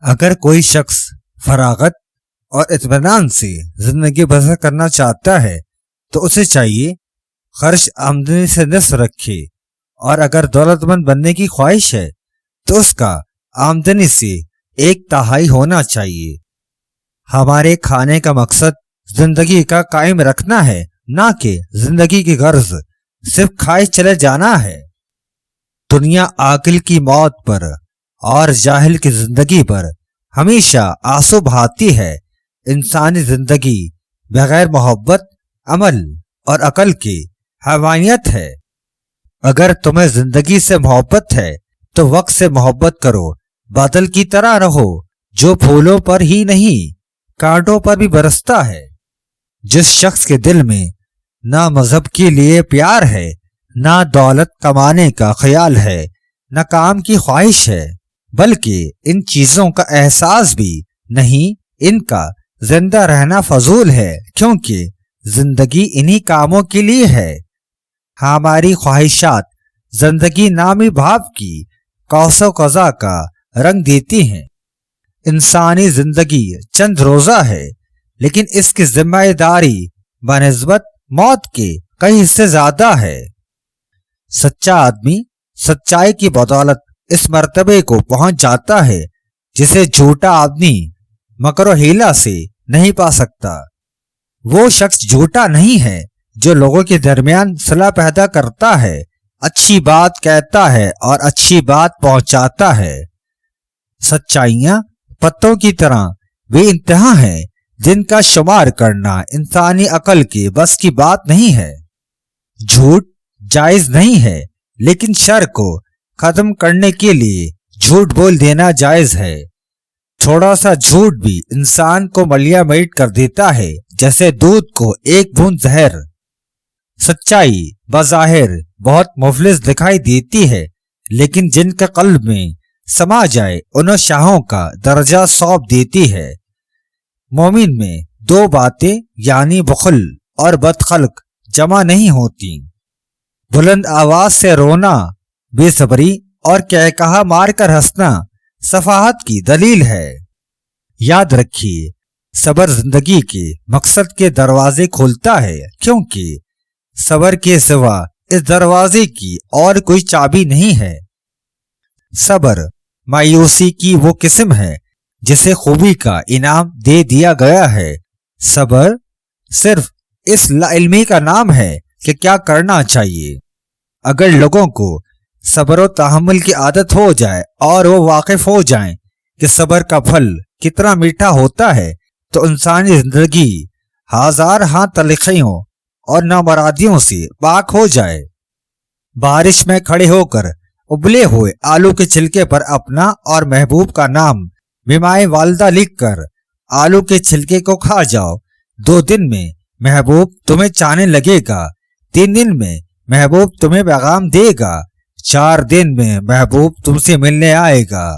اگر کوئی شخص فراغت اور اطمینان سے زندگی بسر کرنا چاہتا ہے تو اسے چاہیے خرچ آمدنی سے نصف رکھے، اور اگر دولت مند بننے کی خواہش ہے تو اس کا آمدنی سے 1/3 ہونا چاہیے۔ ہمارے کھانے کا مقصد زندگی کا قائم رکھنا ہے، نہ کہ زندگی کی غرض صرف کھائے چلے جانا ہے۔ دنیا عاقل کی موت پر اور جاہل کی زندگی پر ہمیشہ آنسو بہاتی ہے۔ انسانی زندگی بغیر محبت، عمل اور عقل کی حیوانیت ہے۔ اگر تمہیں زندگی سے محبت ہے تو وقت سے محبت کرو، بادل کی طرح رہو جو پھولوں پر ہی نہیں کانٹوں پر بھی برستا ہے۔ جس شخص کے دل میں نہ مذہب کے لیے پیار ہے، نہ دولت کمانے کا خیال ہے، نہ کام کی خواہش ہے، بلکہ ان چیزوں کا احساس بھی نہیں، ان کا زندہ رہنا فضول ہے، کیونکہ زندگی انہی کاموں کے لیے ہے۔ ہماری خواہشات زندگی نامی بھاپ کی قوس و قزح کا رنگ دیتی ہیں۔ انسانی زندگی چند روزہ ہے، لیکن اس کی ذمہ داری بنسبت موت کے کئی حصے زیادہ ہے۔ سچا آدمی سچائی کی بدولت اس مرتبے کو پہنچ جاتا ہے جسے جھوٹا آدمی مکر و حیلہ سے نہیں پا سکتا۔ وہ شخص جھوٹا نہیں ہے جو لوگوں کے درمیان صلح پیدا کرتا ہے، اچھی بات کہتا ہے اور اچھی بات پہنچاتا ہے۔ سچائیاں پتوں کی طرح بے انتہا ہیں جن کا شمار کرنا انسانی عقل کے بس کی بات نہیں ہے۔ جھوٹ جائز نہیں ہے، لیکن شر کو ختم کرنے کے لیے جھوٹ بول دینا جائز ہے۔ تھوڑا سا جھوٹ بھی انسان کو ملیا میٹ کر دیتا ہے، جیسے دودھ کو ایک بوند زہر۔ سچائی بظاہر بہت مفلس دکھائی دیتی ہے، لیکن جن کے قلب میں سما جائے انہیں شاہوں کا درجہ سونپ دیتی ہے۔ مومن میں 2 باتیں یعنی بخل اور بدخلق جمع نہیں ہوتی۔ بلند آواز سے رونا بے صبری اور کہا مار کر ہنسنا سفاہت کی دلیل ہے۔ یاد رکھیے، صبر زندگی کے مقصد کے دروازے کھولتا ہے، کیونکہ صبر کے سوا اس دروازے کی اور کوئی چابی نہیں ہے۔ صبر مایوسی کی وہ قسم ہے جسے خوبی کا انعام دے دیا گیا ہے۔ صبر صرف اس لا علمی کا نام ہے کہ کیا کرنا چاہیے۔ اگر لوگوں کو صبر و تحمل کی عادت ہو جائے اور وہ واقف ہو جائیں کہ صبر کا پھل کتنا میٹھا ہوتا ہے، تو انسانی زندگی ہزار ہاں تلخیوں اور نامرادیوں سے پاک ہو جائے۔ بارش میں کھڑے ہو کر ابلے ہوئے آلو کے چھلکے پر اپنا اور محبوب کا نام بمائے والدہ لکھ کر آلو کے چھلکے کو کھا جاؤ۔ 2 دن میں محبوب تمہیں چاہنے لگے گا، 3 دن میں محبوب تمہیں پیغام دے گا، 4 دن میں محبوب تم سے ملنے آئے گا۔